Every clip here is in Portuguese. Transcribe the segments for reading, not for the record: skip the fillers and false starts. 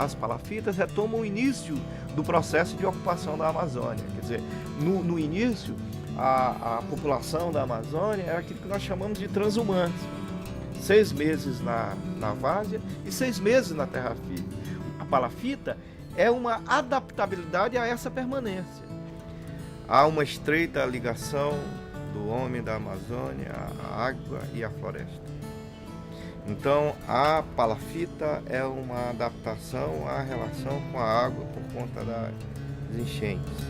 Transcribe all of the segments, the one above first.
as palafitas retomam o início do processo de ocupação da Amazônia. Quer dizer, no início, a população da Amazônia era aquilo que nós chamamos de transhumantes. 6 meses na várzea e 6 meses na terra firme. A palafita é uma adaptabilidade a essa permanência. Há uma estreita ligação do homem da Amazônia, a água e a floresta. Então, a palafita é uma adaptação à relação com a água por conta das enchentes.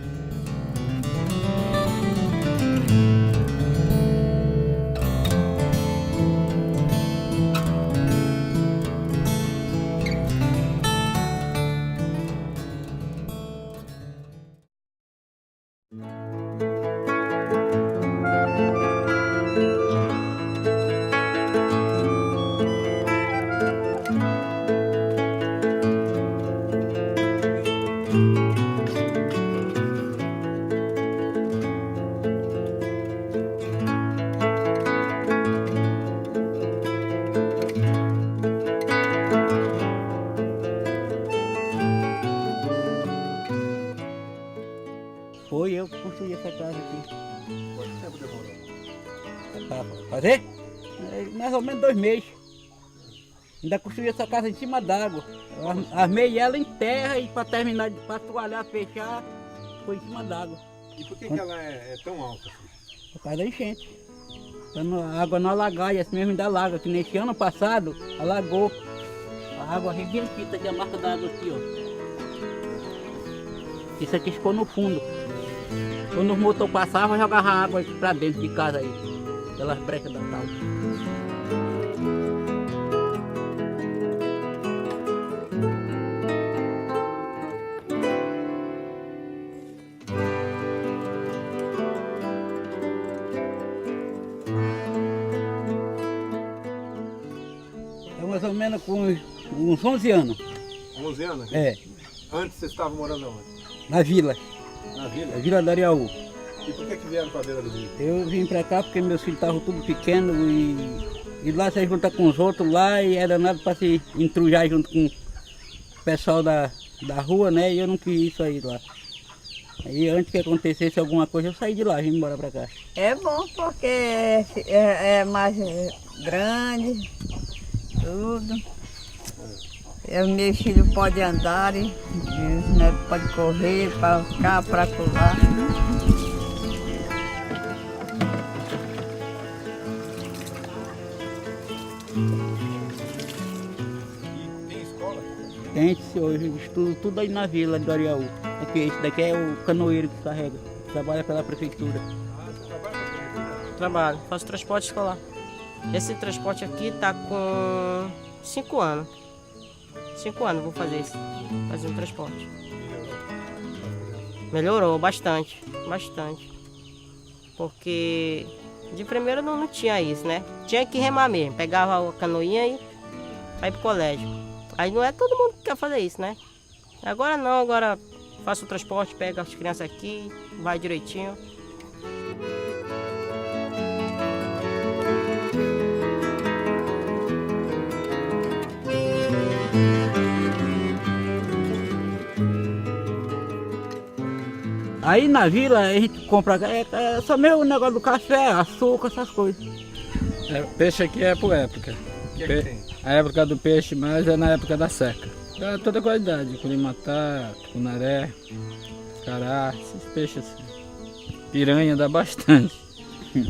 Foi eu que construí essa casa aqui. Quanto tempo demorou? Pra fazer? Mais ou menos 2 meses. Ainda construí essa casa em cima d'água. Eu armei ela em terra e para terminar, para toalhar, fechar, foi em cima d'água. E por que ela é tão alta assim? Por causa da enchente. Para a água não alagar, e assim mesmo ainda alaga. Que nesse ano passado, alagou. A água arrebentita de a marca da água aqui, ó. Isso aqui ficou no fundo. Quando os motores passavam, jogava água aqui pra dentro de casa aí, pelas brechas da tal. É mais ou menos com uns 11 anos. 11 anos? É, Antes vocês estavam morando onde? na vila, Na vila? na Vila do Ariaú. E por que vieram para a beira do rio? Eu vim pra cá porque meus filhos estavam tudo pequenos e lá se juntar com os outros lá e era nada para se entrujar junto com o pessoal da rua, né? E eu não quis isso aí lá. Aí antes que acontecesse alguma coisa eu saí de lá, vim embora pra cá. É bom porque é mais grande, tudo. Os meus filhos podem andar, e os netos podem correr para cá, para lá. E tem escola? Tem, hoje eu estudo tudo aí na Vila do Ariaú. Aqui, esse daqui é o canoeiro que carrega, trabalha pela prefeitura. Ah, você trabalha com a prefeitura? Trabalho, faço transporte escolar. Esse transporte aqui tá com 5 anos. 5 anos vou fazer isso, fazer um transporte. Melhorou bastante, bastante. Porque de primeiro não tinha isso, né? Tinha que remar mesmo, pegava a canoinha e ia pro colégio. Aí não é todo mundo que quer fazer isso, né? Agora não, agora faço o transporte, pego as crianças aqui, vai direitinho. Aí na vila a gente compra só mesmo o negócio do café, açúcar, essas coisas. Peixe aqui é por época. O que é que tem? A época do peixe mais é na época da seca. É toda qualidade, curimatá, tucunaré, cará, esses peixes assim. Piranha dá bastante. E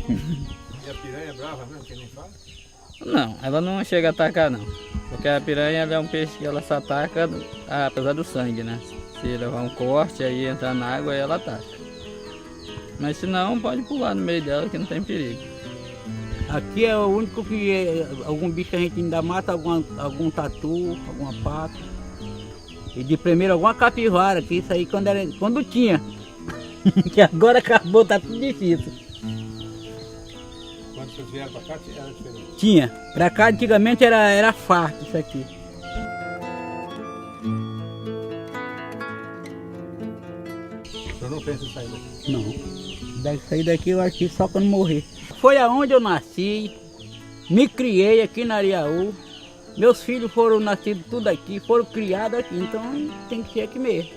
a piranha é brava mesmo, que nem fala? Não, ela não chega a atacar não. Porque a piranha ela é um peixe que ela só ataca apesar do sangue, né? Se levar um corte, aí entrar na água e ela ataca. Mas se não, pode pular no meio dela que não tem perigo. Aqui é o único que algum bicho a gente ainda mata, algum tatu, alguma paca. E de primeiro alguma capivara, que isso aí quando tinha. Que agora acabou, tá tudo difícil. Quando vocês vieram para cá, era diferente. Tinha. Pra cá antigamente era farto isso aqui. O senhor não pensa em sair daqui? Não. Deve sair daqui eu acho que só quando morrer. Foi aonde eu nasci, me criei aqui na Ariaú. Meus filhos foram nascidos tudo aqui, foram criados aqui, então tem que ser aqui mesmo.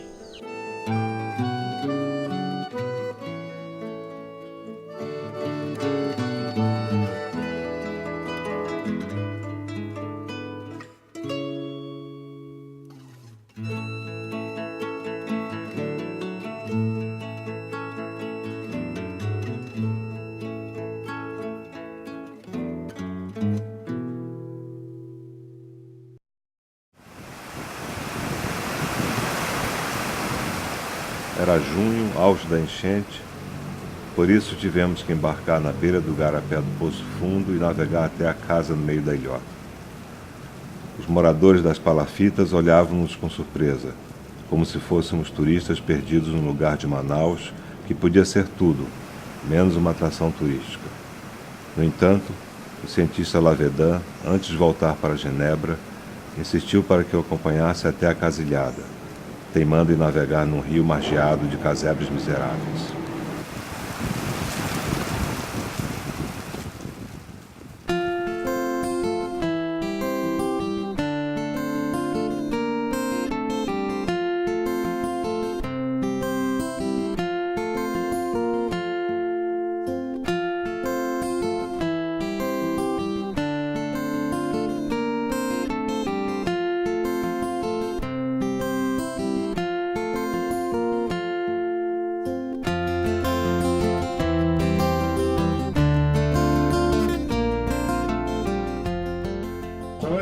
Era junho, auge da enchente, por isso tivemos que embarcar na beira do garapé do Poço Fundo e navegar até a casa no meio da ilhota. Os moradores das palafitas olhavam-nos com surpresa, como se fôssemos turistas perdidos num lugar de Manaus que podia ser tudo, menos uma atração turística. No entanto, o cientista Lavedan, antes de voltar para Genebra, insistiu para que eu acompanhasse até a Casilhada, teimando em navegar num rio margeado de casebres miseráveis.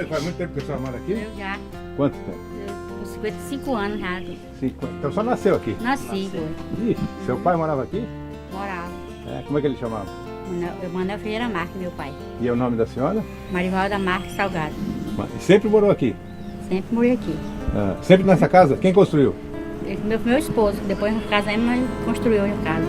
Faz muito tempo que a senhora mora aqui? Eu já, Quanto tempo? com 55 anos já. 50. Então só nasceu aqui? Nasci, foi. Ih, seu pai morava aqui? Morava. É, como é que ele chamava? Manuel Ferreira Marques, meu pai. E é o nome da senhora? Marivalda Marques Salgado. E sempre morou aqui? Sempre morei aqui. Ah, sempre nessa casa? Quem construiu? Meu esposo, depois nós casamos, mas construiu a casa.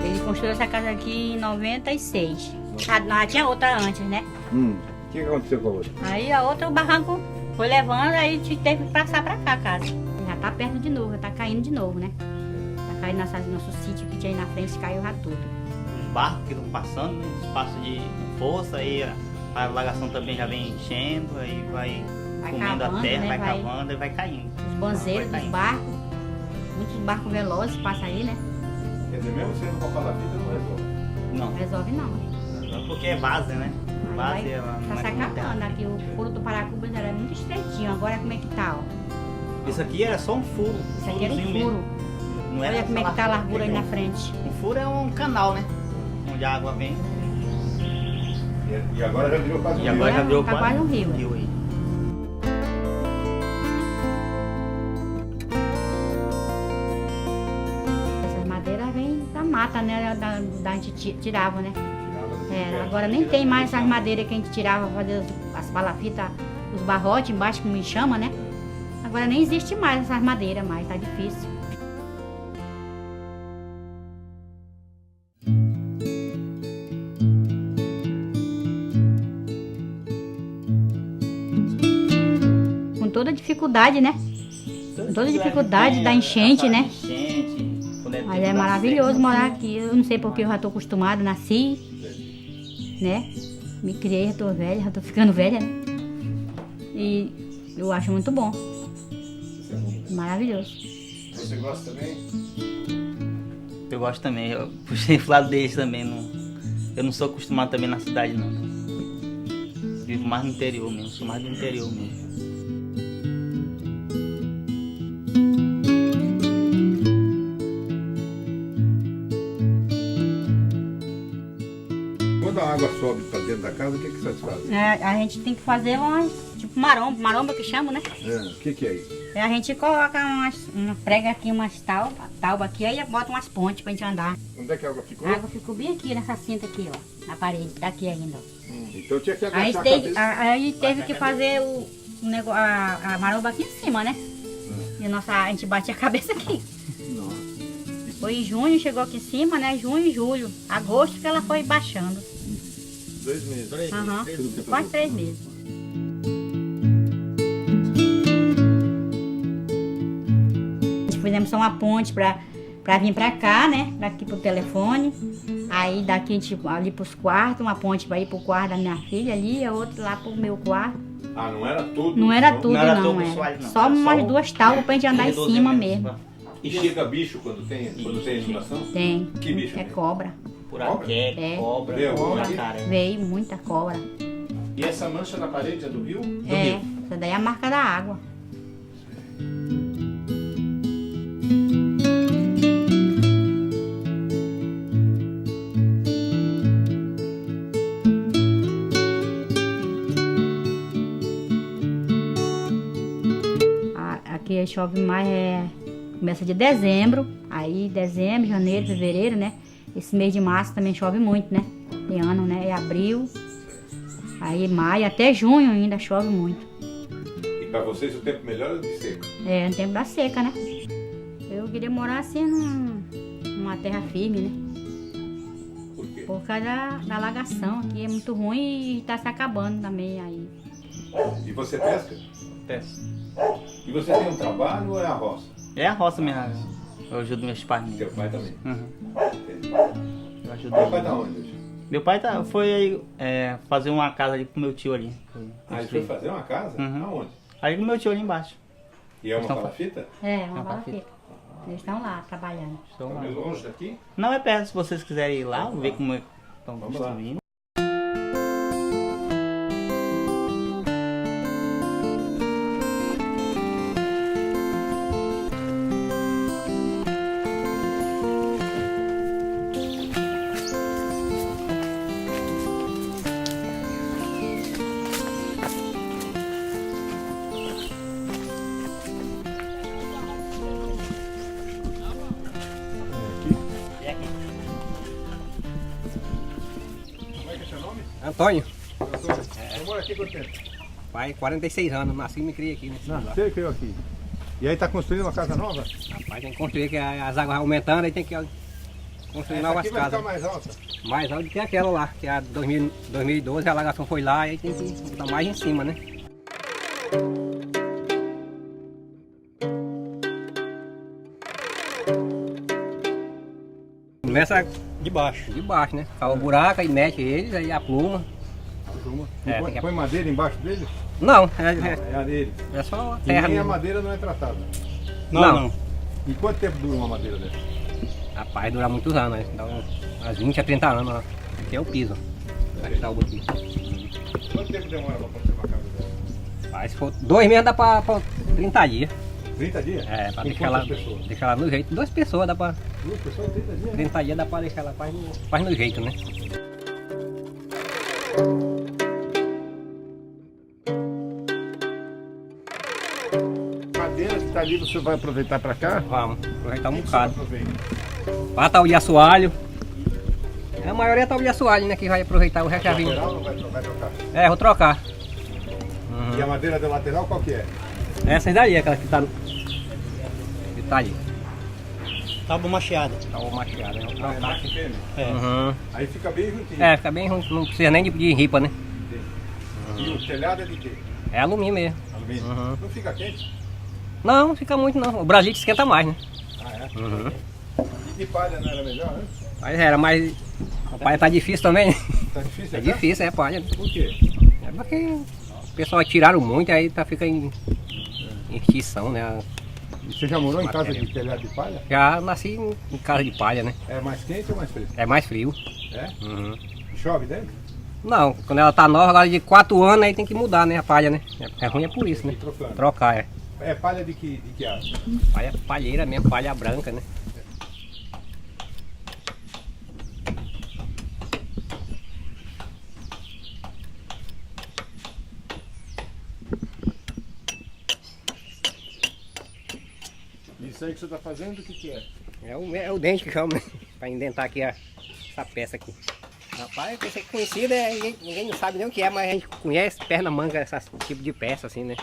Ele construiu essa casa aqui em 96. Já tinha outra antes, né? O que aconteceu com a outra? Aí a outra, o barranco foi levando, aí a gente teve que passar pra cá a casa. Já tá perto de novo, já tá caindo de novo, né? Tá caindo nosso sítio que tinha aí na frente, caiu já tudo. Os barcos que estão passando, né? Espaço de força, aí a alagação também já vem enchendo, aí vai comendo cavando, a terra, né? vai cavando e vai caindo. Os banzeiros Vai dos caindo. barcos, muitos barcos velozes passam aí, né? Quer dizer, mesmo sendo com a palafita não resolve? Não, Resolve não. só porque é base, né? Aí Base vai, ela não tá se é como acabando terra. aqui. O furo do Paracubas era muito estreitinho, agora como é que tá, ó? Isso aqui era só um furo. Isso aqui era um furozinho furo. mesmo. Não era Olha como é que tá a essa largura aí na frente. Um furo é um canal, né? Onde a água vem. E agora já virou quase um E rio. agora já virou Tá quase um rio. aí. Essas madeiras vêm da mata, né? Da gente tirava, né? É, agora nem tem mais essas madeiras que a gente tirava pra fazer as palafitas, os barrotes embaixo, como me chama, né? Agora nem existe mais essas madeiras mais, tá difícil. Com toda a dificuldade, né? Com toda a dificuldade da enchente, né? Mas é maravilhoso morar aqui. Eu não sei porque eu já tô acostumada, nasci, né? Me criei, já tô velha, já tô ficando velha, né? E eu acho muito bom. Maravilhoso. Você gosta também? Eu gosto também, eu puxei pro lado deles também. Eu não sou acostumado também na cidade, não. Vivo mais no interior mesmo, sou mais do interior mesmo. Quando a água sobe para dentro da casa, o que vocês fazem? A gente tem que fazer umas, tipo maromba que chama, né? O que é isso? A gente coloca prega aqui umas tauba aqui, aí bota umas pontes pra gente andar. Onde é que a água ficou? A água ficou bem aqui nessa cinta aqui, ó, na parede, daqui ainda, ó. Então tinha que Aí agachar a teve, cabeça. aí teve que fazer o negócio, a maromba aqui em cima, né? E a gente batia a cabeça aqui. Foi em junho, chegou aqui em cima, né? Junho e julho. Agosto que ela foi baixando. 2 meses. Aham, quase 3 meses. Fizemos só uma ponte para pra vir pra cá, né? Daqui pro telefone. Aí daqui a gente ali pros quartos, uma ponte pra ir pro quarto da minha filha ali, e a outra lá pro meu quarto. Ah, não era tudo? Não era tudo, Não era não. todo Era. assoalho, não. Só Era umas só duas tábuas pra gente andar em corredorzinho cima mesmo. E chega bicho quando tem inundação? Tem. Que bicho? É cobra. Buraqueque, É. cobra, Veio alguma aqui? jacaré. Veio muita cobra. E essa mancha na parede é do rio? É, essa daí é a marca da água. Aqui chove mais, começa de dezembro, aí dezembro, janeiro, fevereiro, né? Esse mês de março também chove muito, né? De ano, né? É abril, aí maio, até junho ainda chove muito. E pra vocês o tempo melhor é de seco? É, no tempo da seca, né? Eu queria morar assim numa terra firme, né? Por quê? Por causa da alagação, aqui é muito ruim e tá se acabando também aí. E você pesca? Pesca. E você tem um trabalho ou é a roça? É a roça mesmo. Eu ajudo meus pais mesmo. Seu pai também? Uhum. Entendi. Eu ajudo Meu pai eles. tá onde hoje? Meu pai foi aí, fazer uma casa ali com meu tio ali. Ah, ele foi fazer uma casa? Uhum. Aonde? Ali com meu tio ali embaixo. E é uma Estão- palafita? É, uma Uma balafita. Eles estão lá trabalhando. Estão Tá lá. meio longe daqui? Não é perto, se vocês quiserem ir lá, ver como é que estão Vamos lá. construindo. Como é que é seu nome? Antônio, Você mora aqui há quanto tempo? pai, 46 anos, nasci e me criei aqui nesse lugar. Você criou aqui. E aí tá construindo uma casa nova? Rapaz, tem que construir, que as águas aumentando, aí tem que construir Essa novas aqui vai ficar casas. mais alta. Mais alto que aquela lá, que a 2012 a alagação foi lá, aí tem que botar mais em cima, né? Começa De baixo. de baixo, né? Cava o buraco, aí mete eles, aí a pluma. É, põe, tem que- põe madeira embaixo dele? Não, É a dele. é só E terra nem a mesmo. madeira não é tratada. Não. E quanto tempo dura uma madeira dessa? Rapaz, dura muitos anos, né? Dá uns 20 a 30 anos, ó. Aqui é o piso. Aqui tá o aqui. Quanto tempo demora pra construir uma casa dessa? Mas se for 2 meses dá pra 30 dias. 30 dias? É, pra Com deixar ela, quantas pessoas? deixar ela no jeito. 2 pessoas dá pra. 2 pessoas, 30 dias? 30 dias dá pra deixar ela quase no jeito, né? Madeira que tá ali você vai aproveitar pra cá? Vamos, aproveitar um Você bocado. aproveita. Lá tá o de assoalho. A maioria tá o de assoalho, né? Que vai aproveitar o resto já vem. Lateral não vai trocar? É, vou trocar. E a madeira da lateral qual que é? Essa daí, aquela que tá. Que tá ali. Tábua macheada. Tá o macheado, né? Vou Ah, é trocar. macho e fêmea. Uhum. Aí fica bem juntinho. É, fica bem junto, não precisa nem de ripa, né? E o telhado é de quê? É alumínio mesmo. Alumínio. Uhum. Não fica quente? Não, não fica muito não. O Brasil esquenta mais, né? Ah, é? Uhum. E de palha não era melhor, né? Mas era mais. A palha tá difícil também, né? Tá difícil, É né? difícil, é palha. Por quê? É porque o pessoal tiraram muito, aí tá, fica em extinção, né? E você já morou em casa Matéria. de telhado de palha? Já nasci em casa de palha, né? É mais quente ou mais fresco? É mais frio. É? Uhum. Chove dentro? Não, quando ela tá nova, agora de 4 anos, aí tem que mudar, né? A palha, né? É ruim é por isso, né? E trocando. Trocar, é. É palha de que ave? Palha palheira mesmo, palha branca, né? Isso aí que você tá fazendo, o que é? É o dente que chama, né? Pra indentar aqui essa peça aqui. Rapaz, esse aqui conhecido, ninguém não sabe nem o que é, mas a gente conhece perna manga, esse tipo de peça assim, né?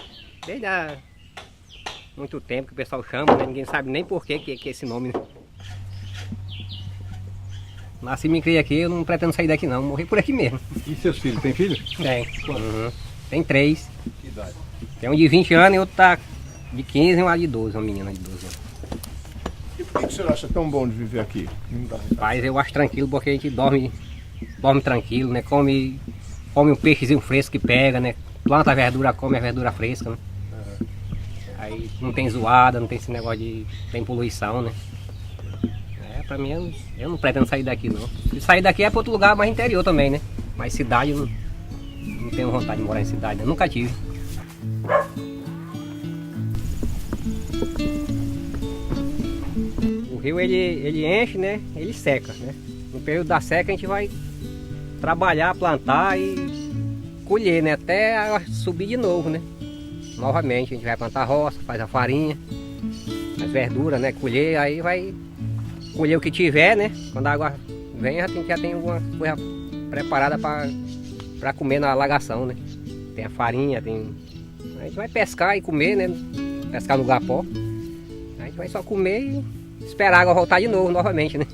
Desde há muito tempo que o pessoal chama, né? Ninguém sabe nem por que é esse nome, né? Nasci e me criei aqui, eu não pretendo sair daqui não, morri por aqui mesmo. E seus filhos? Tem filho? Tem. Uhum. Tem 3. Que idade? Tem um de 20 anos e outro tá de 15 e uma de 12, uma menina de 12 anos. E Por que o senhor acha tão bom de viver aqui? Rapaz, eu acho tranquilo porque a gente dorme tranquilo, né? Come um peixezinho fresco que pega, né? Planta a verdura, come a verdura fresca, né? Aí não tem zoada, não tem esse negócio de... tem poluição, né? Pra mim, eu não pretendo sair daqui, não. Se sair daqui é pra outro lugar mais interior também, né? Mas cidade, eu não tenho vontade de morar em cidade, eu nunca tive. O rio, ele enche, né? Ele seca, né? No período da seca a gente vai trabalhar, plantar e colher, né? Até subir de novo, né? Novamente, a gente vai plantar roça, faz a farinha, as verduras, né? Colher, aí vai colher o que tiver, né? Quando a água vem, já tem alguma coisa preparada para comer na alagação, né? Tem a farinha, tem... A gente vai pescar e comer, né? Pescar no gapó. A gente vai só comer e esperar a água voltar de novo, novamente, né?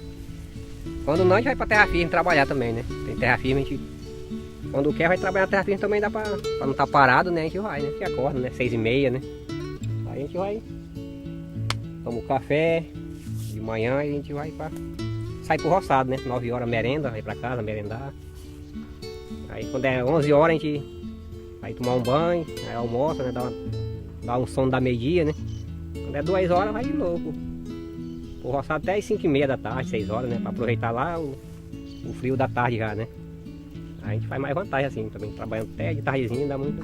Quando não, a gente vai pra terra firme trabalhar também, né? Tem terra firme, a gente... Quando quer, vai trabalhar na terra firme também, dá pra não estar parado, né? A gente vai, né? A gente acorda, né? 6h30, né? Aí a gente vai... Toma o café de manhã e a gente vai sai pro roçado, né? 9 horas merenda, vai pra casa merendar. Aí quando é 11 horas a gente vai tomar um banho, aí almoça, né? Dá um sono da meio-dia, né? Quando é 2 horas vai de novo. Pro roçado até as 5h30 da tarde, 6 horas, né? Pra aproveitar lá o frio da tarde já, né? Aí a gente faz mais vantagem assim também, trabalhando até de tardezinha dá muito.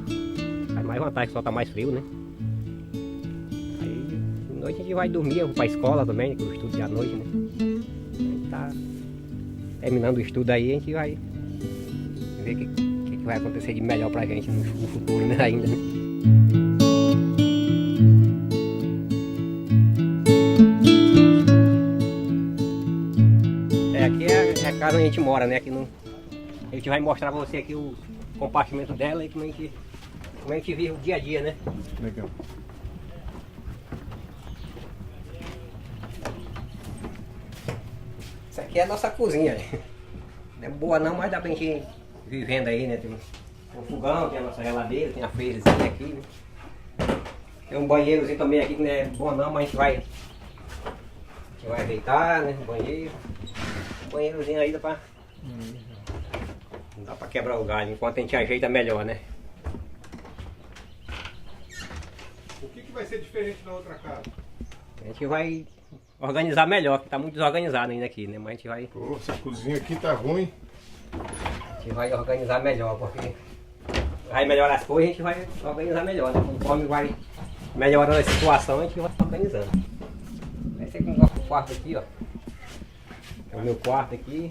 Faz mais vantagem, só tá mais frio, né? Aí de noite a gente vai dormir, eu vou pra escola também, que eu estudo à noite, né? A gente tá terminando o estudo aí, a gente vai ver o que vai acontecer de melhor pra gente no futuro, né? Ainda, né? Aqui é a casa onde a gente mora, né? Aqui no... A gente vai mostrar pra você aqui o compartimento dela e como a gente vive o dia a dia, né? Legal. Isso aqui é a nossa cozinha. Não é boa não, mas dá pra gente ir vivendo aí, né? Tem um fogão, tem a nossa geladeira, tem a freezezinha aqui, né? Tem um banheirozinho também aqui que não é bom não, mas a gente vai deitar, né? Banheiro. Banheirozinho aí dá pra... Não dá pra quebrar o galho, enquanto a gente ajeita melhor, né? O que vai ser diferente da outra casa? A gente vai organizar melhor, que tá muito desorganizado ainda aqui, né? Mas a gente vai... Pô, essa cozinha aqui tá ruim. A gente vai organizar melhor, porque vai melhorar as coisas, a gente vai organizar melhor, né? Conforme vai melhorando a situação, a gente vai organizando. Esse aqui é o nosso quarto aqui, ó. É o meu quarto aqui.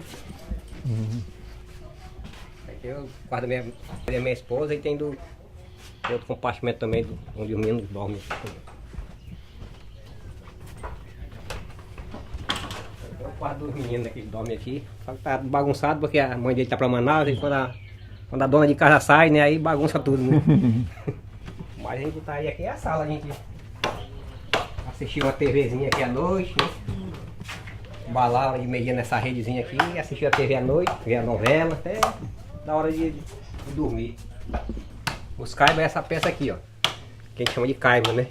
Aqui é o quarto da minha esposa e tem outro compartimento também, onde os meninos dormem. É o quarto dos meninos que dormem aqui. Só que tá bagunçado porque a mãe dele tá pra Manaus e quando a dona de casa sai, né, aí bagunça tudo, né? Mas a gente tá aí, aqui é a sala, a gente assistir uma TVzinha aqui à noite, né? Balar de meia nessa redezinha aqui, assistir a TV à noite, ver a novela, até na hora de dormir. Os caibos é essa peça aqui, ó, que a gente chama de caibo, né?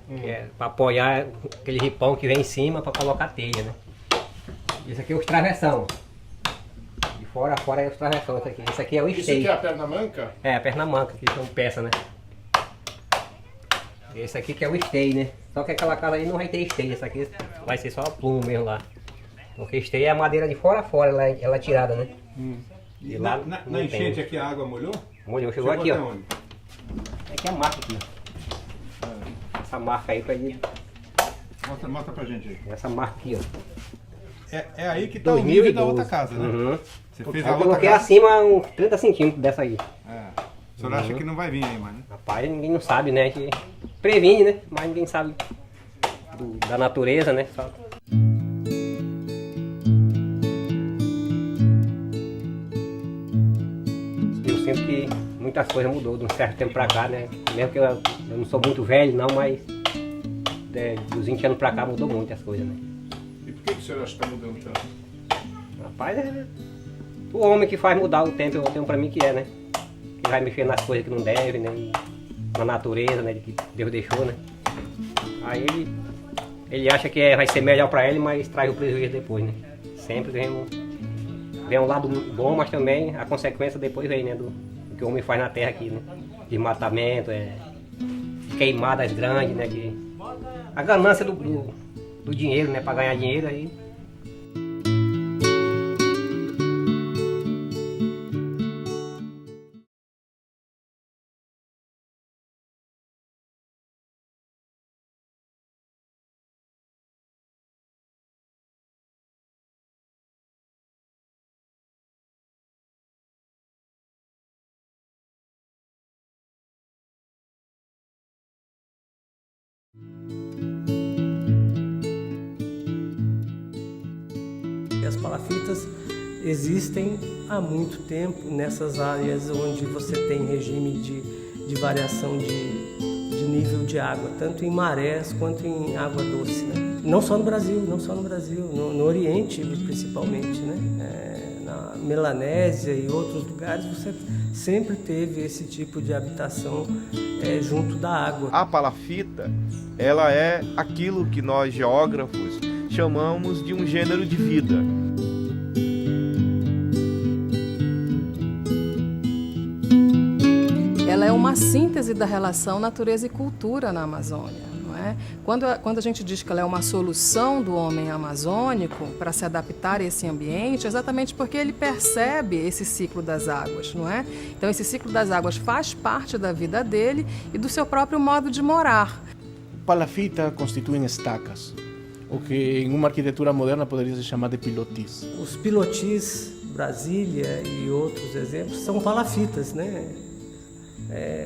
Que é pra apoiar aquele ripão que vem em cima pra colocar a telha, né? Esse aqui é os travessão. De fora a fora é os travessão, esse aqui. Esse aqui é o esteio. Isso aqui é a perna manca? É, a perna manca, que são peça, né? Esse aqui que é o esteio, né? Só que aquela casa aí não vai ter esteio, essa aqui vai ser só plumo mesmo lá. Porque esteio é a madeira de fora a fora, ela é tirada, né? E lá na enchente aqui a água molhou? Molhou, chegou aqui, ó. Onde? Aqui é a marca aqui, ó. Essa marca aí pra ele. Mostra pra gente aí. Essa marca aqui, ó. É aí que tá o nível da outra casa, né? Uhum. Você fez Eu a outra coloquei casa. acima uns 30 centímetros dessa aí. É. O senhor acha que não vai vir aí, mano? Rapaz, ninguém não sabe, né? A gente previne, né? Mas ninguém sabe da natureza, né? Só... Eu sinto que muitas coisas mudou de um certo tempo pra cá, né? Mesmo que eu não sou muito velho, não, mas dos 20 anos pra cá mudou muito as coisas, né? E por que o senhor acha que tá mudando tanto? Rapaz, é o homem que faz mudar o tempo, eu tenho pra mim que é, né? Que vai mexer nas coisas que não deve, né? E na natureza, né? Que Deus deixou, né? Aí ele ele acha que vai ser melhor para ele, mas traz o prejuízo depois, né? Sempre vem um lado bom, mas também a consequência depois vem, né? Do que o homem faz na terra aqui, né? Desmatamento, queimadas grandes, né? A ganância do dinheiro, né? Para ganhar dinheiro aí. As palafitas existem há muito tempo nessas áreas onde você tem regime de variação de nível de água, tanto em marés quanto em água doce, né? Não só no Brasil, no Oriente principalmente, né? Na Melanésia e outros lugares você sempre teve esse tipo de habitação junto da água. A palafita, ela é aquilo que nós geógrafos chamamos de um gênero de vida. Ela é uma síntese da relação natureza e cultura na Amazônia, não é? Quando a gente diz que ela é uma solução do homem amazônico para se adaptar a esse ambiente, é exatamente porque ele percebe esse ciclo das águas, não é? Então esse ciclo das águas faz parte da vida dele e do seu próprio modo de morar. Palafita constituem estacas, o que em uma arquitetura moderna poderia se chamar de pilotis. Os pilotis, Brasília e outros exemplos, são palafitas, né?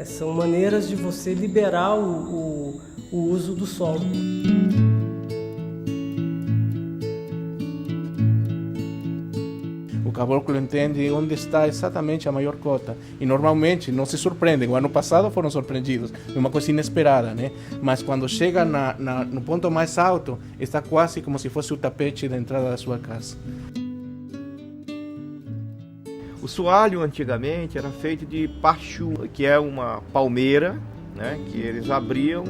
São maneiras de você liberar o uso do solo. O caboclo entende onde está exatamente a maior cota e normalmente não se surpreendem. O ano passado foram surpreendidos, é uma coisa inesperada, né? Mas quando chega no ponto mais alto, está quase como se fosse o tapete da entrada da sua casa. O soalho antigamente era feito de pachu, que é uma palmeira, né, que eles abriam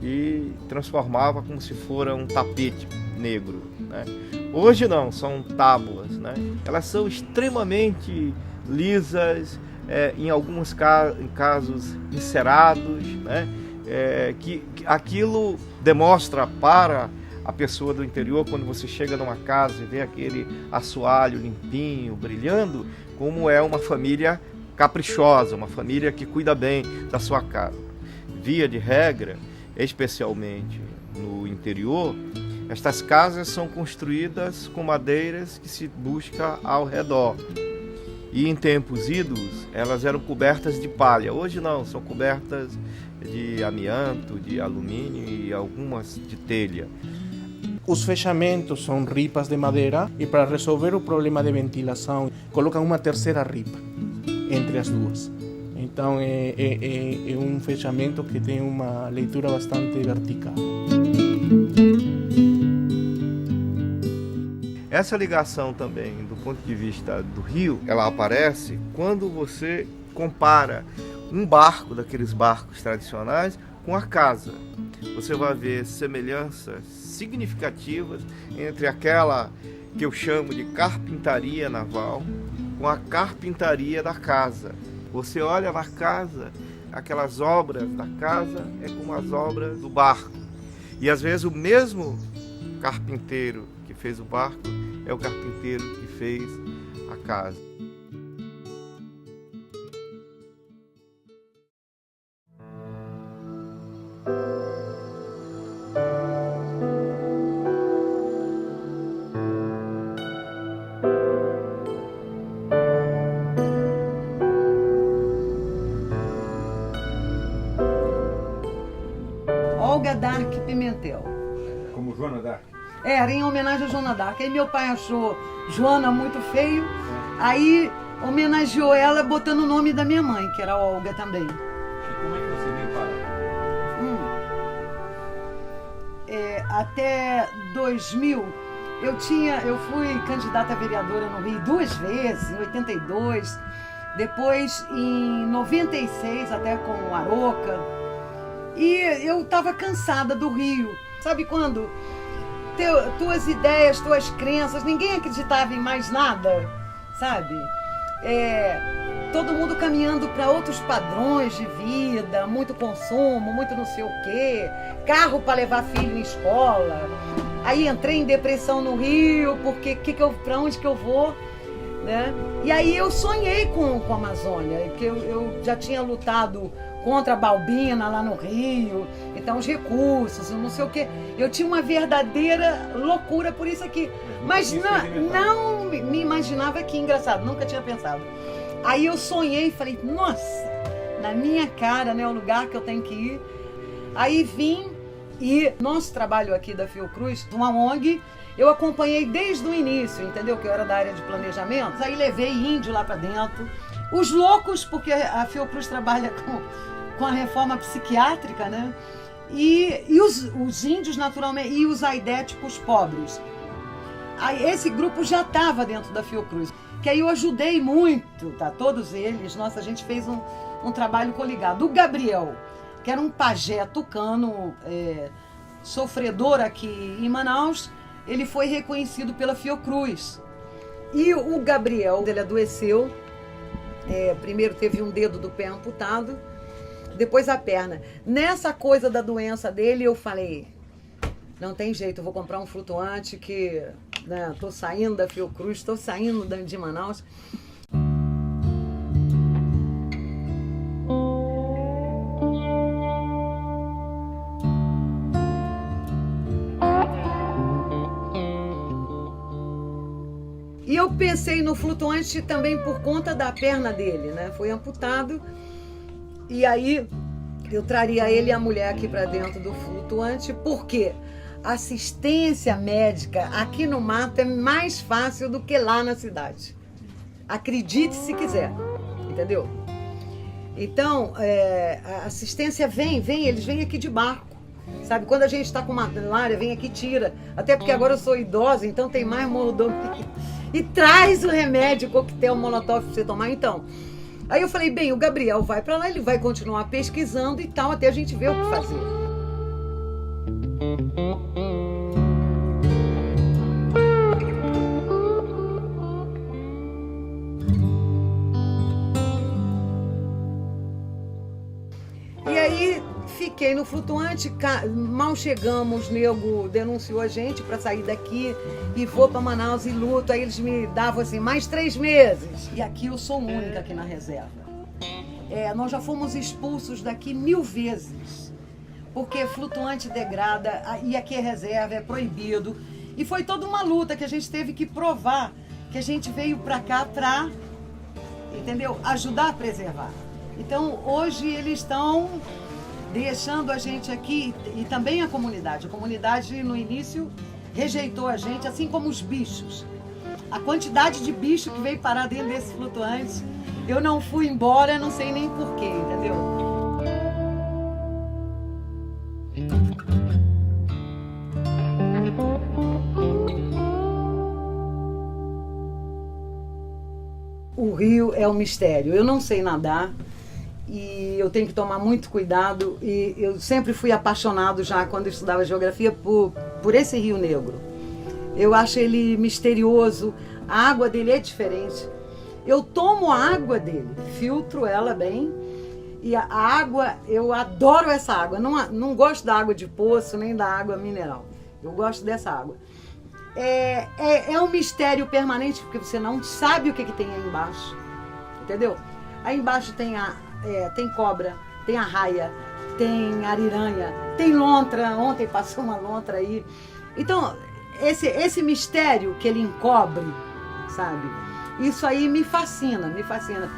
e transformavam como se fosse um tapete negro, né? Hoje não, são tábuas, né? Elas são extremamente lisas, em alguns casos encerados, né? Que aquilo demonstra para a pessoa do interior, quando você chega numa casa e vê aquele assoalho limpinho, brilhando, como é uma família caprichosa, uma família que cuida bem da sua casa. Via de regra, especialmente no interior, estas casas são construídas com madeiras que se busca ao redor. E em tempos idos, elas eram cobertas de palha. Hoje não, são cobertas de amianto, de alumínio e algumas de telha. Os fechamentos são ripas de madeira e para resolver o problema de ventilação, colocam uma terceira ripa entre as duas. Então é um fechamento que tem uma leitura bastante vertical. Essa ligação também, do ponto de vista do rio, ela aparece quando você compara um barco, daqueles barcos tradicionais, com a casa. Você vai ver semelhanças significativas entre aquela que eu chamo de carpintaria naval com a carpintaria da casa. Você olha na casa, aquelas obras da casa é como as obras do barco. E às vezes o mesmo carpinteiro que fez o barco é o carpinteiro que fez a casa. Olga Dark Pimentel. Como Joana Dark? Era em homenagem a Joana Dark. Aí meu pai achou Joana muito feio, aí homenageou ela botando o nome da minha mãe, que era Olga também. E como é que você veio parar? Até 2000, eu fui candidata a vereadora no Rio 2 vezes, em 82, depois em 96, até com o Aroca. E eu estava cansada do Rio. Sabe quando tuas ideias, tuas crenças, ninguém acreditava em mais nada, sabe? Todo mundo caminhando para outros padrões de vida, muito consumo, muito não sei o quê, carro para levar filho em escola. Aí entrei em depressão no Rio, porque para onde que eu vou, né? E aí eu sonhei com a Amazônia, que eu já tinha lutado contra a Balbina lá no Rio, então os recursos, não sei o quê. Eu tinha uma verdadeira loucura por isso aqui, mas não me imaginava que engraçado, nunca tinha pensado. Aí eu sonhei e falei, nossa, na minha cara, né, o lugar que eu tenho que ir. Aí vim e nosso trabalho aqui da Fiocruz, uma ONG, eu acompanhei desde o início, entendeu? Que eu era da área de planejamento. Aí levei índio lá para dentro. Os loucos, porque a Fiocruz trabalha com a reforma psiquiátrica, né? E os índios, naturalmente, e os aidéticos pobres. Aí esse grupo já estava dentro da Fiocruz. Que aí eu ajudei muito, tá? Todos eles. Nossa, a gente fez um trabalho coligado. O Gabriel, que era um pajé tucano, sofredor aqui em Manaus, ele foi reconhecido pela Fiocruz. E o Gabriel, ele adoeceu. Primeiro teve um dedo do pé amputado, depois a perna. Nessa coisa da doença dele, eu falei, não tem jeito, eu vou comprar um flutuante que... Estou saindo da Fiocruz, estou saindo de Manaus. E eu pensei no flutuante também por conta da perna dele, né? Foi amputado. E aí eu traria ele e a mulher aqui para dentro do flutuante, por quê? Assistência médica aqui no mato é mais fácil do que lá na cidade. Acredite se quiser, entendeu? Então, a assistência eles vêm aqui de barco, sabe? Quando a gente está com malária, vem aqui e tira. Até porque agora eu sou idosa, então tem mais mordomia. E traz o remédio, o coquetel molotov para você tomar, então. Aí eu falei, bem, o Gabriel vai para lá, ele vai continuar pesquisando e tal, até a gente ver o que fazer. E aí fiquei no flutuante, mal chegamos, nego denunciou a gente para sair daqui e vou para Manaus e luto. Aí eles me davam assim, mais 3 meses. E aqui eu sou única aqui na reserva. Nós já fomos expulsos daqui 1000 vezes. Porque flutuante degrada, e aqui é reserva, é proibido. E foi toda uma luta que a gente teve que provar que a gente veio para cá para, entendeu? Ajudar a preservar. Então, hoje eles estão deixando a gente aqui, e também a comunidade. A comunidade, no início, rejeitou a gente, assim como os bichos. A quantidade de bicho que veio parar dentro desse flutuante, eu não fui embora, não sei nem porquê, entendeu? O rio é um mistério. Eu não sei nadar e eu tenho que tomar muito cuidado. E eu sempre fui apaixonado já quando eu estudava geografia por esse Rio Negro. Eu acho ele misterioso. A água dele é diferente. Eu tomo a água dele, filtro ela bem. E a água, eu adoro essa água. Não gosto da água de poço nem da água mineral. Eu gosto dessa água. É um mistério permanente, porque você não sabe o que tem aí embaixo, entendeu? Aí embaixo tem cobra, tem arraia, tem ariranha, tem lontra. Ontem passou uma lontra aí. Então, esse mistério que ele encobre, sabe? Isso aí me fascina, me fascina.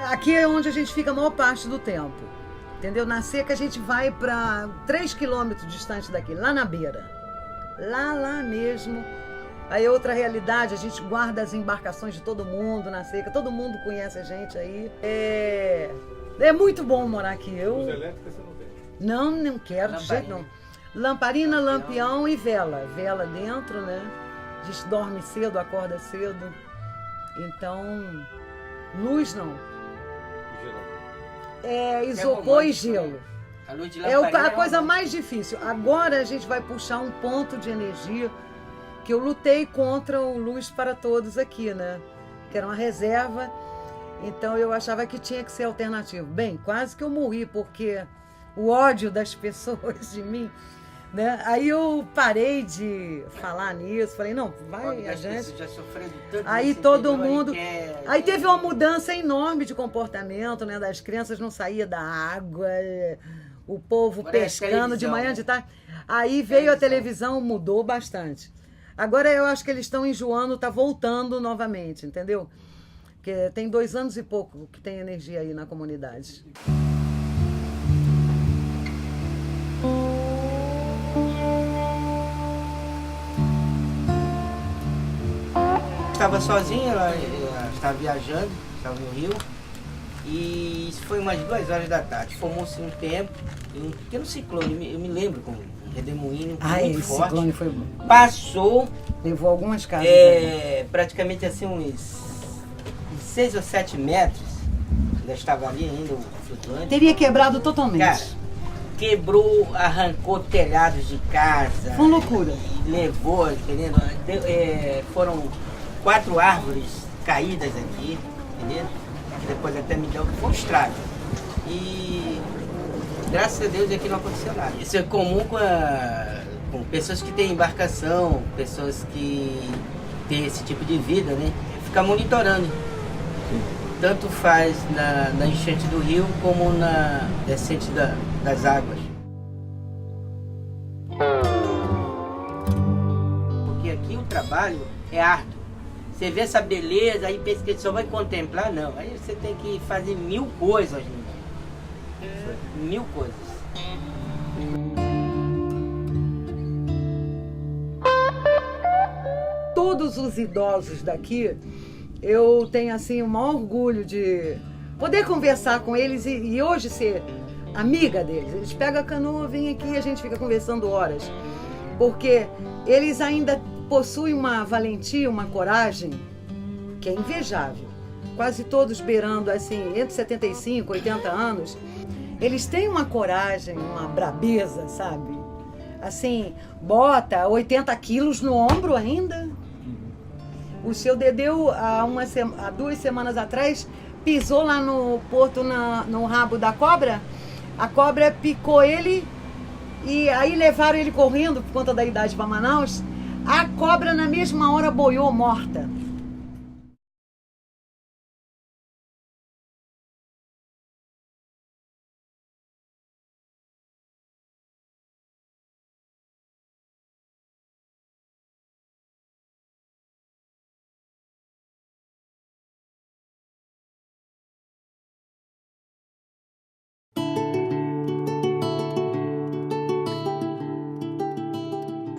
Aqui é onde a gente fica a maior parte do tempo. Entendeu? Na seca a gente vai para 3 quilômetros distante daqui, lá na beira. Lá mesmo. Aí outra realidade, a gente guarda as embarcações de todo mundo na seca, todo mundo conhece a gente aí. É muito bom morar aqui. Luz elétrica você não tem? Não quero de jeito não. Lamparina, lampião e vela. Vela dentro, né? A gente dorme cedo, acorda cedo. Então, luz não. isopor e gelo. A luz de É lamparina a coisa romântica. mais difícil. Agora a gente vai puxar um ponto de energia que eu lutei contra o Luz para Todos aqui, né? Que era uma reserva. Então eu achava que tinha que ser alternativo. Bem, quase que eu morri, porque o ódio das pessoas de mim, né? Aí eu parei de falar nisso, falei, não, vai a gente. Já sofrendo tanto Aí nesse todo interior mundo. aí Aí teve uma mudança enorme de comportamento, né? Das crianças não saía da água, o povo Agora é pescando de televisão, manhã, né? de tarde. Aí veio a televisão, mudou bastante. Agora eu acho que eles estão enjoando, tá voltando novamente, entendeu? Porque tem 2 anos e pouco que tem energia aí na comunidade. Estava sozinha, ela estava viajando, estava no Rio. E isso foi umas 2 horas da tarde. Formou-se um tempo, um pequeno ciclone, eu me lembro, com um redemoinho muito Esse forte. ciclone foi Passou. Levou algumas casas. Praticamente assim uns 6 ou 7 metros. Ainda estava ali ainda o flutuante. Teria quebrado totalmente. Cara, quebrou, arrancou telhados de casa. Foi uma loucura. E levou, entendeu? Foram 4 árvores caídas aqui, entendeu? Que depois até me deu, foi um estrago. E graças a Deus aqui não aconteceu nada. Isso é comum com pessoas que têm embarcação, pessoas que têm esse tipo de vida, né? Ficar monitorando. Tanto faz na enchente do rio como na descente das águas. Porque aqui o trabalho é árduo. Você vê essa beleza, aí pensa que você só vai contemplar, não. Aí você tem que fazer 1000 coisas, gente. 1000 coisas. Todos os idosos daqui, eu tenho assim o maior orgulho de poder conversar com eles e hoje ser amiga deles. Eles pegam a canoa, vêm aqui e a gente fica conversando horas. Porque eles ainda possuem uma valentia, uma coragem que é invejável. Quase todos beirando assim, entre 75 e 80 anos. Eles têm uma coragem, uma brabeza, sabe? Assim, bota 80 quilos no ombro ainda. O seu Dedeu, há 2 semanas atrás, pisou lá no porto, no rabo da cobra. A cobra picou ele e aí levaram ele correndo por conta da idade para Manaus. A cobra na mesma hora boiou morta.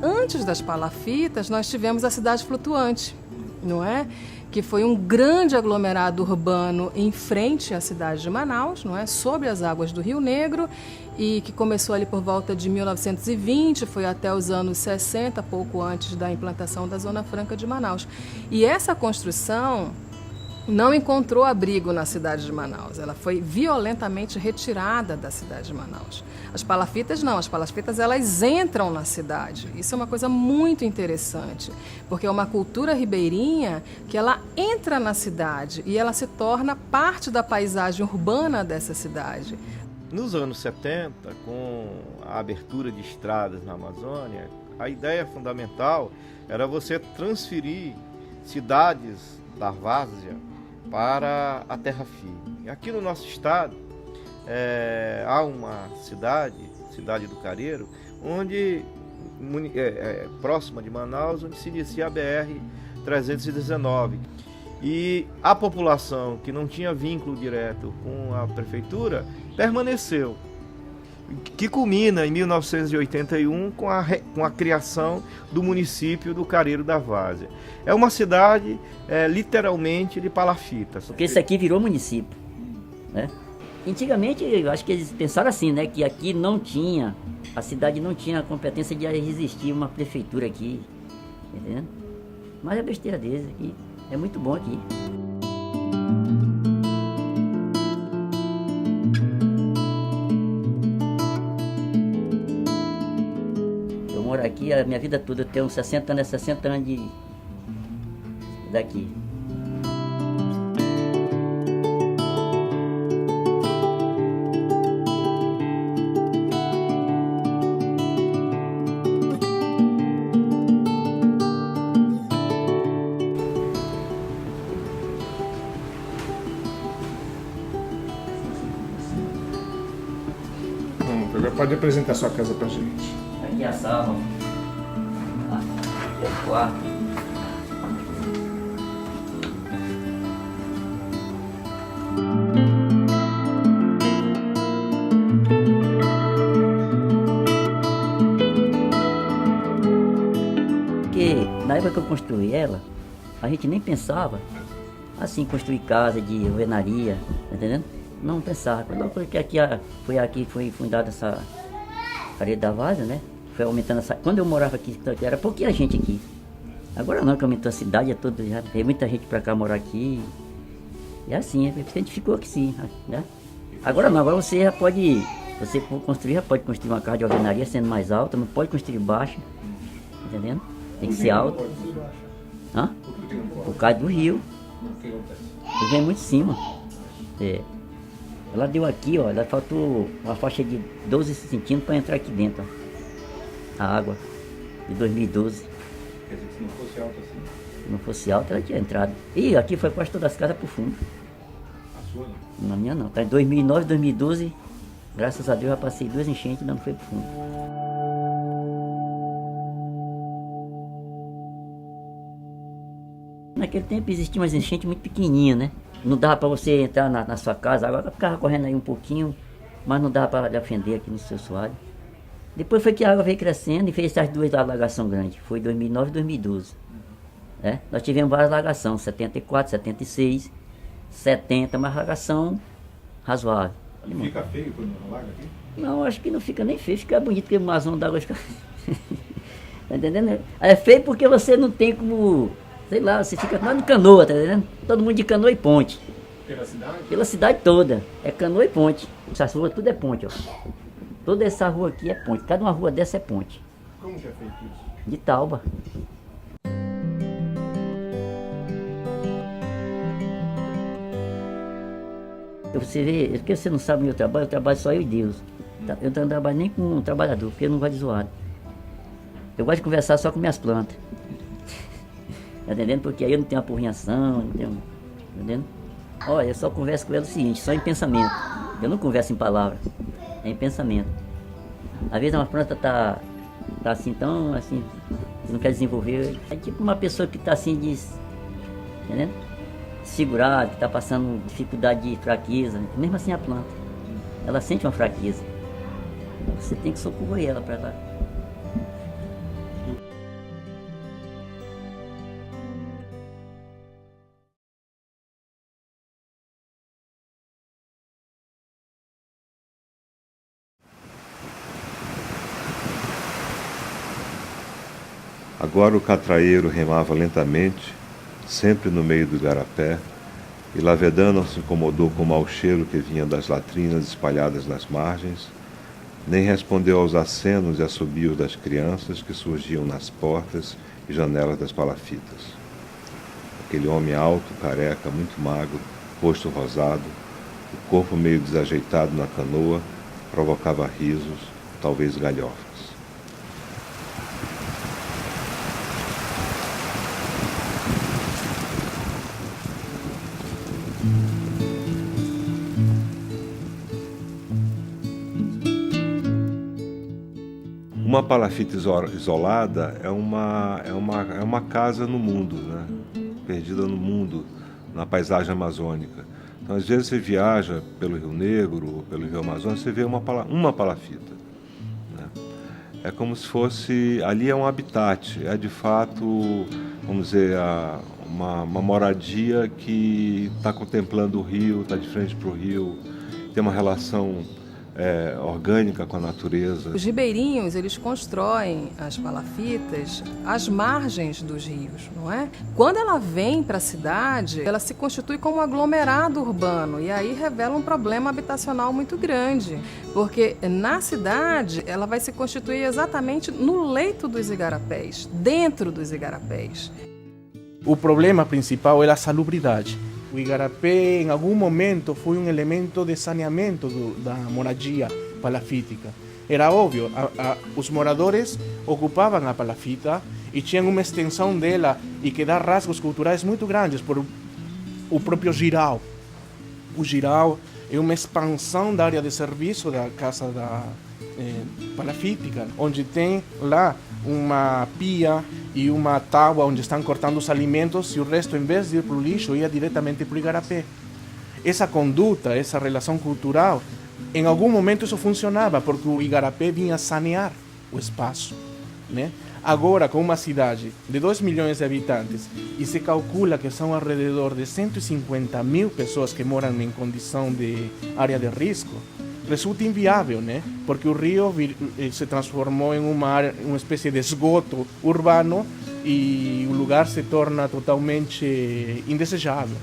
Antes das palafitas, nós tivemos a cidade flutuante, não é? Que foi um grande aglomerado urbano em frente à cidade de Manaus, não é? Sobre as águas do Rio Negro, e que começou ali por volta de 1920, foi até os anos 60, pouco antes da implantação da Zona Franca de Manaus. E essa construção não encontrou abrigo na cidade de Manaus. Ela foi violentamente retirada da cidade de Manaus. As palafitas não, as palafitas elas entram na cidade. Isso é uma coisa muito interessante, porque é uma cultura ribeirinha que ela entra na cidade e ela se torna parte da paisagem urbana dessa cidade. Nos anos 70, com a abertura de estradas na Amazônia, a ideia fundamental era você transferir cidades da várzea para a terra firme. Aqui no nosso estado há uma cidade do Careiro, onde próxima de Manaus, onde se inicia a BR-319. E a população que não tinha vínculo direto com a prefeitura permaneceu, que culmina em 1981 com a criação do município do Careiro da Várzea. É uma cidade literalmente de palafitas. Porque isso aqui virou município, né? Antigamente, eu acho que eles pensaram assim, né? Que aqui não tinha, a cidade não tinha a competência de existir uma prefeitura aqui, entendeu? Mas é besteira deles aqui, é muito bom aqui. morar aqui a minha vida toda. Eu tenho 60 anos, 60 anos daqui. Agora pode apresentar sua casa pra gente. Aqui é a sala. Aqui é o quarto. Porque na época que eu construí ela, a gente nem pensava assim, construir casa de alvenaria, tá entendendo? Não pensava. Quando foi fundada essa parede da Várzea, né? Foi aumentando essa. Quando eu morava aqui, era pouquinha gente aqui. Agora não, que aumentou a cidade, é todo, já tem muita gente pra cá morar aqui. E assim, a gente ficou aqui sim, né? Agora não, agora você já pode. Você for construir, já pode construir uma casa de alvenaria sendo mais alta, não pode construir baixa. Entendendo? Tem que ser alta. Hã? Por causa do rio. Ele vem muito em cima. É. Ela deu aqui, ó, ela faltou uma faixa de 12 centímetros para entrar aqui dentro, ó. A água de 2012. Quer dizer que se não fosse alta assim? Se não fosse alta, ela tinha entrado. E aqui foi quase todas as casas pro fundo. A sua não? Na minha não. Tá em 2009, 2012, graças a Deus já passei 2 enchentes e não foi pro fundo. Naquele tempo existia umas enchentes muito pequenininhas, né? Não dava para você entrar na sua casa, agora ficava correndo aí um pouquinho, mas não dava para defender aqui no seu soalho. Depois foi que a água veio crescendo e fez essas 2 alagações grandes, foi 2009 e 2012. É? Nós tivemos várias alagações, 74, 76, 70, mas alagação razoável. E fica feio quando alaga aqui? Não, acho que não fica nem feio, fica bonito, porque uma zona d'água fica... Tá entendendo? É feio porque você não tem como... Sei lá, você fica lá de canoa, tá entendendo? Todo mundo de canoa e ponte. Pela cidade? Pela cidade toda. É canoa e ponte. Essas ruas tudo é ponte, ó. Toda essa rua aqui é ponte. Cada uma rua dessa é ponte. Como que é feito isso? De tauba. Você vê, porque você não sabe o meu trabalho, eu trabalho só eu e Deus. Eu não trabalho nem com um trabalhador, porque eu não gosto de zoado. Eu gosto de conversar só com minhas plantas. Tá entendendo? Porque aí eu não tenho apurrinhação, não tenho. Tá entendendo? Olha, eu só converso com ela o seguinte, só em pensamento. Eu não converso em palavras, é em pensamento. Às vezes uma planta tá assim, tão assim, não quer desenvolver. É tipo uma pessoa que tá assim, entendendo? Segurada, que tá passando dificuldade de fraqueza. Mesmo assim a planta, ela sente uma fraqueza. Você tem que socorrer ela para lá. Agora o catraeiro remava lentamente, sempre no meio do igarapé, e Lavedã não se incomodou com o mau cheiro que vinha das latrinas espalhadas nas margens, nem respondeu aos acenos e assobios das crianças que surgiam nas portas e janelas das palafitas. Aquele homem alto, careca, muito magro, rosto rosado, o corpo meio desajeitado na canoa, provocava risos, talvez galhofas. Uma palafita isolada é uma casa no mundo, né? Perdida no mundo, na paisagem amazônica. Então, às vezes você viaja pelo Rio Negro, pelo Rio Amazonas, você vê uma palafita. Né? É como se fosse... Ali é um habitat, é de fato, vamos dizer, uma moradia que está contemplando o rio, está de frente para o rio, tem uma relação orgânica com a natureza. Os ribeirinhos, eles constroem as palafitas às margens dos rios, não é? Quando ela vem para a cidade, ela se constitui como um aglomerado urbano e aí revela um problema habitacional muito grande, porque na cidade ela vai se constituir exatamente no leito dos igarapés, dentro dos igarapés. O problema principal é a salubridade. O igarapé, em algum momento, foi um elemento de saneamento da moradia palafítica. Era óbvio, os moradores ocupavam a palafita e tinham uma extensão dela e que dá rasgos culturais muito grandes por o próprio giral. O giral é uma expansão da área de serviço da casa palafítica, onde tem lá uma pia e uma tábua onde estão cortando os alimentos e o resto, em vez de ir para o lixo, ia diretamente para o igarapé. Essa conduta, essa relação cultural, em algum momento isso funcionava, porque o igarapé vinha sanear o espaço, né? Agora, com uma cidade de 2 milhões de habitantes e se calcula que são ao redor de 150 mil pessoas que moram em condição de área de risco, resulta inviável, né? Porque o rio se transformou em uma espécie de esgoto urbano e o lugar se torna totalmente indesejável.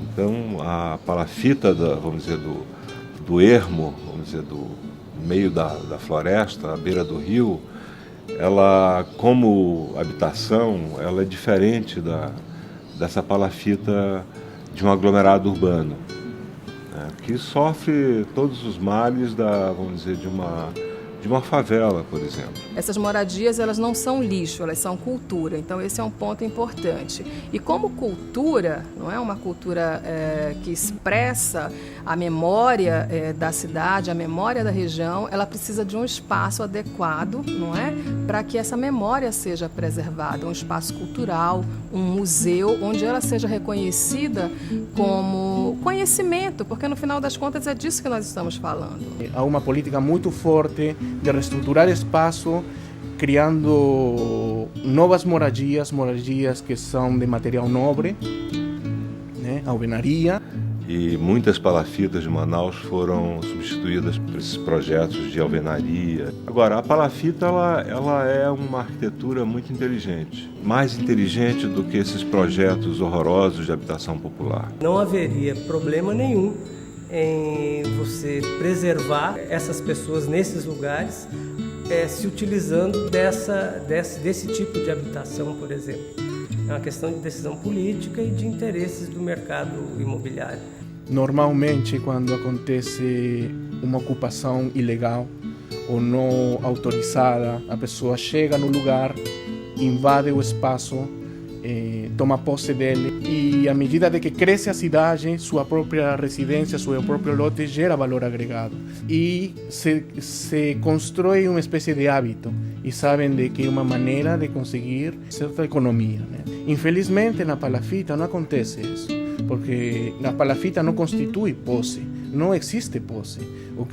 Então, a palafita, vamos dizer, do ermo, vamos dizer, do meio da floresta, à beira do rio, ela, como habitação, ela é diferente dessa palafita de um aglomerado urbano, que sofre todos os males vamos dizer, de uma favela, por exemplo. Essas moradias, elas não são lixo, elas são cultura. Então, esse é um ponto importante. E como cultura, não é uma cultura que expressa a memória da cidade, a memória da região, ela precisa de um espaço adequado, não é? Para que essa memória seja preservada, um espaço cultural, um museu, onde ela seja reconhecida como conhecimento, porque no final das contas é disso que nós estamos falando. Há uma política muito forte de reestruturar espaço, criando novas moradias que são de material nobre, né? Alvenaria. E muitas palafitas de Manaus foram substituídas por esses projetos de alvenaria. Agora, a palafita ela é uma arquitetura muito inteligente, mais inteligente do que esses projetos horrorosos de habitação popular. Não haveria problema nenhum em você preservar essas pessoas nesses lugares, se utilizando desse tipo de habitação, por exemplo. É uma questão de decisão política e de interesses do mercado imobiliário. Normalmente, quando acontece uma ocupação ilegal ou não autorizada, a pessoa chega no lugar, invade o espaço, toma posse dele e, à medida de que cresce a cidade, sua própria residência, seu próprio lote gera valor agregado e se constrói uma espécie de hábito e sabem de que é uma maneira de conseguir certa economia, né? Infelizmente, na palafita não acontece isso, porque na palafita não constitui posse, não existe posse.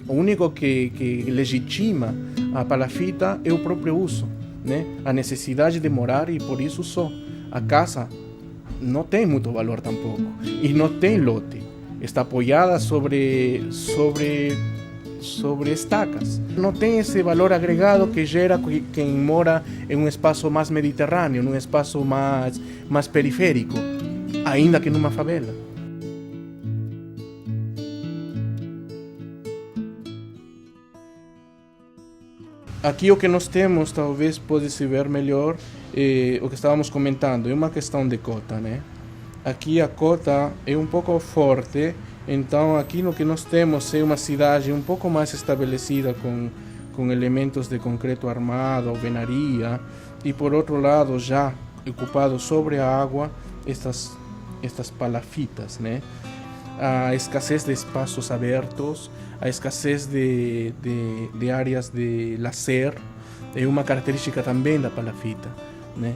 O único que legitima a palafita é o próprio uso, né? A necessidade de morar e por isso só. A casa não tem muito valor tampouco e não tem lote. Está apoiada sobre estacas. Não tem esse valor agregado que gera quem mora em um espaço mais mediterrâneo, num espaço mais periférico, ainda que numa favela. Aqui o que nós temos, talvez pode se ver melhor, o que estávamos comentando, é uma questão de cota, né? Aqui a cota é um pouco forte, então aqui no que nós temos é uma cidade um pouco mais estabelecida com elementos de concreto armado, alvenaria, e por outro lado já ocupado sobre a água estas palafitas, né? A escassez de espaços abertos, a escassez de áreas de lazer é uma característica também da palafita, né?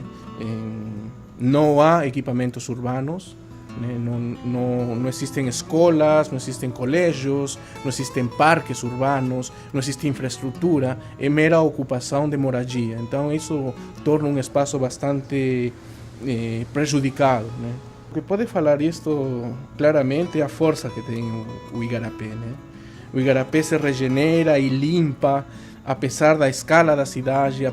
Não há equipamentos urbanos, né? Não existem escolas, não existem colégios, não existem parques urbanos, não existe infraestrutura, é mera ocupação de moradia. Então isso torna um espaço bastante prejudicado, né? O que pode falar isto claramente é a força que tem o igarapé, né? o igarapé se regenera e limpa, apesar da escala da cidade,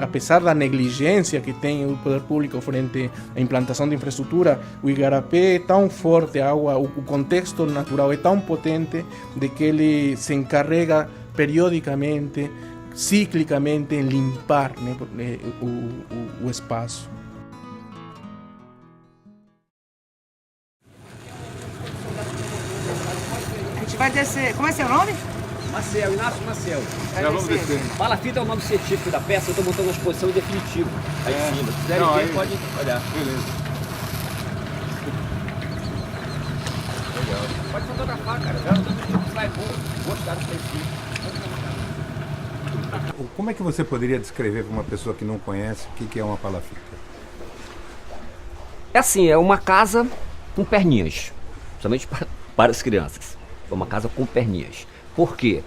apesar da negligência que tem o poder público frente à implantação de infraestrutura, o igarapé é tão forte, a água, o contexto natural é tão potente de que ele se encarrega periodicamente, ciclicamente, em limpar, né, o espaço. A gente vai descer. Como é seu nome? Maciel, Inácio Maciel. Já vamos descer. Palafita é o nome científico da peça, eu estou montando uma exposição em definitivo aí em cima. Se quiserem ver, pode olhar. Beleza. Legal. Pode fotografar, cara. Vai gostar do perfil. Como é que você poderia descrever para uma pessoa que não conhece o que é uma palafita? É assim, é uma casa com perninhas, somente para as crianças. É uma casa com perninhas. Por quê?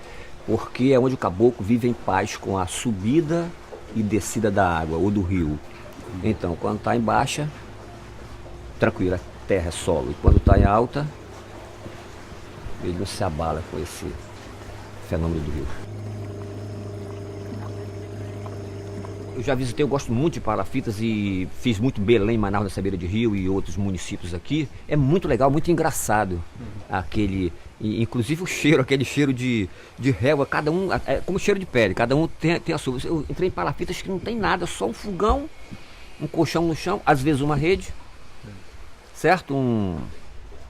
Porque é onde o caboclo vive em paz com a subida e descida da água ou do rio. Então, quando está em baixa, tranquilo, a terra é solo. E quando está em alta, ele não se abala com esse fenômeno do rio. Eu já visitei, eu gosto muito de palafitas e fiz muito Belém, Manaus, nessa beira de rio e outros municípios aqui. É muito legal, muito engraçado aquele, inclusive o cheiro, aquele cheiro de relva, cada um, é como cheiro de pele, cada um tem a sua. Eu entrei em palafitas que não tem nada, só um fogão, um colchão no chão, às vezes uma rede, certo?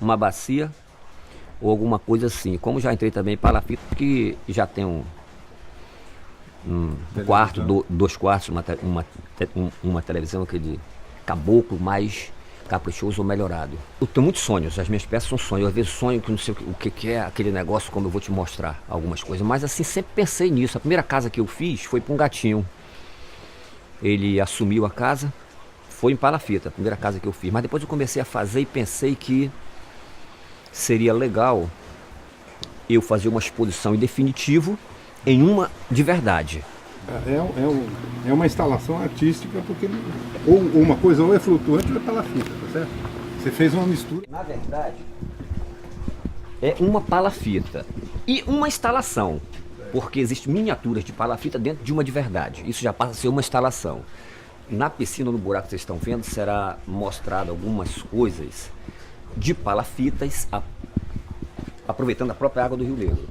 Uma bacia ou alguma coisa assim. Como já entrei também em palafita, que já tem um quarto, dois quartos, uma televisão, aquele caboclo mais caprichoso ou melhorado. Eu tenho muitos sonhos, as minhas peças são sonhos. Às vezes sonho que não sei o que é aquele negócio, como eu vou te mostrar algumas coisas. Mas assim, sempre pensei nisso. A primeira casa que eu fiz foi para um gatinho. Ele assumiu a casa, foi em palafita, a primeira casa que eu fiz. Mas depois eu comecei a fazer e pensei que seria legal eu fazer uma exposição em definitivo em uma de verdade. É uma instalação artística, porque ou uma coisa ou é flutuante ou é palafita, tá certo? Você fez uma mistura. Na verdade, é uma palafita e uma instalação, porque existem miniaturas de palafita dentro de uma de verdade. Isso já passa a ser uma instalação. Na piscina, no buraco que vocês estão vendo, será mostrado algumas coisas de palafitas, aproveitando a própria água do Rio Negro.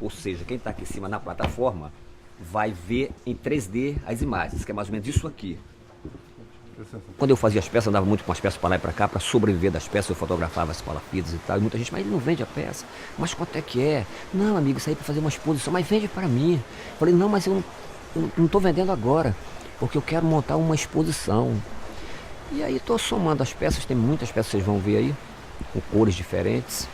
Ou seja, quem está aqui em cima na plataforma vai ver em 3D as imagens, que é mais ou menos isso aqui. Quando eu fazia as peças, andava muito com as peças para lá e para cá, para sobreviver das peças, eu fotografava as palafitas e tal. E muita gente, mas ele não vende a peça. Mas quanto é que é? Não, amigo, isso aí é para fazer uma exposição, mas vende para mim. Falei, não, mas eu não estou vendendo agora, porque eu quero montar uma exposição. E aí estou somando as peças, tem muitas peças que vocês vão ver aí, com cores diferentes.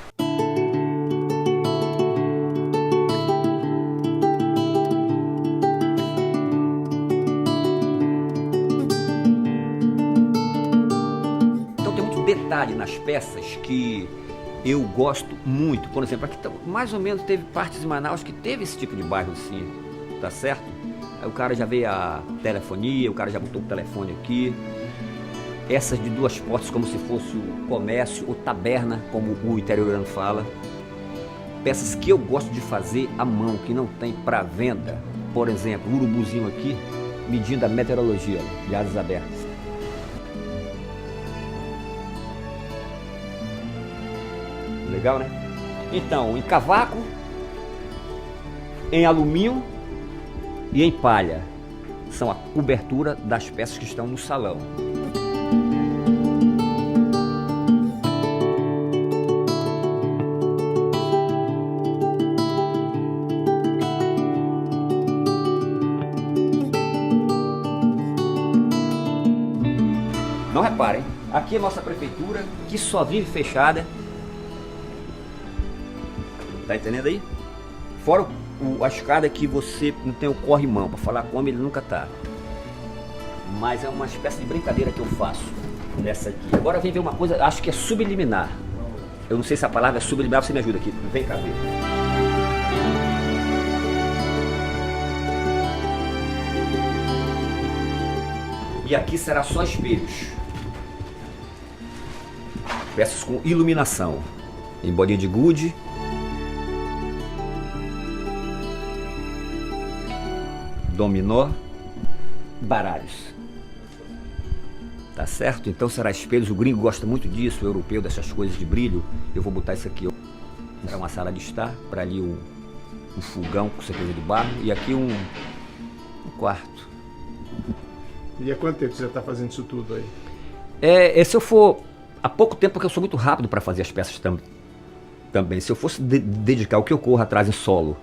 Nas peças que eu gosto muito, por exemplo, aqui mais ou menos teve partes em Manaus que teve esse tipo de bairro assim, tá certo? Aí o cara já veio a telefonia, o cara já botou o telefone aqui, essas de duas portas como se fosse o comércio ou taberna, como o interiorano fala, peças que eu gosto de fazer à mão, que não tem para venda, por exemplo, o urubuzinho aqui, medindo a meteorologia de asas abertas. Legal, né? Então, em cavaco, em alumínio e em palha. São a cobertura das peças que estão no salão. Não reparem, aqui é a nossa prefeitura, que só vive fechada. Tá entendendo aí? Fora a escada que você não tem o corrimão, para falar como ele nunca tá. Mas é uma espécie de brincadeira que eu faço nessa aqui. Agora vem ver uma coisa, acho que é subliminar. Eu não sei se a palavra é subliminar, você me ajuda aqui. Vem cá ver. E aqui será só espelhos. Peças com iluminação. Em bolinha de gude. dominó, baralhos. Tá certo? Então será espelhos. O gringo gosta muito disso, o europeu, dessas coisas de brilho. Eu vou botar isso aqui. É uma sala de estar, para ali um fogão com certeza de barro e aqui um quarto. E há quanto tempo você já está fazendo isso tudo aí? Se eu for... Há pouco tempo, porque eu sou muito rápido para fazer as peças também. Se eu fosse dedicar o que eu corro atrás em solo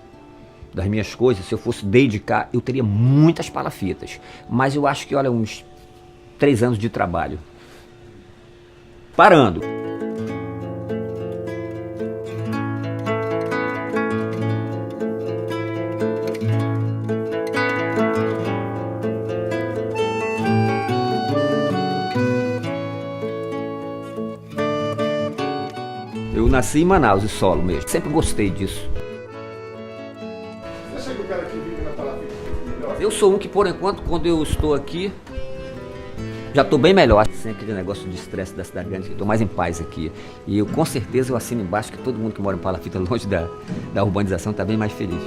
das minhas coisas, se eu fosse dedicar, eu teria muitas palafitas. Mas eu acho que, olha, uns 3 anos de trabalho. Parando. Eu nasci em Manaus, em solo mesmo. Sempre gostei disso. Você acha que o cara que vive na palafita é melhor? Eu sou um que, por enquanto, quando eu estou aqui, já estou bem melhor. Sem aquele negócio de estresse da cidade grande, que eu estou mais em paz aqui. E eu, com certeza, eu assino embaixo que todo mundo que mora em palafita, longe da urbanização, está bem mais feliz.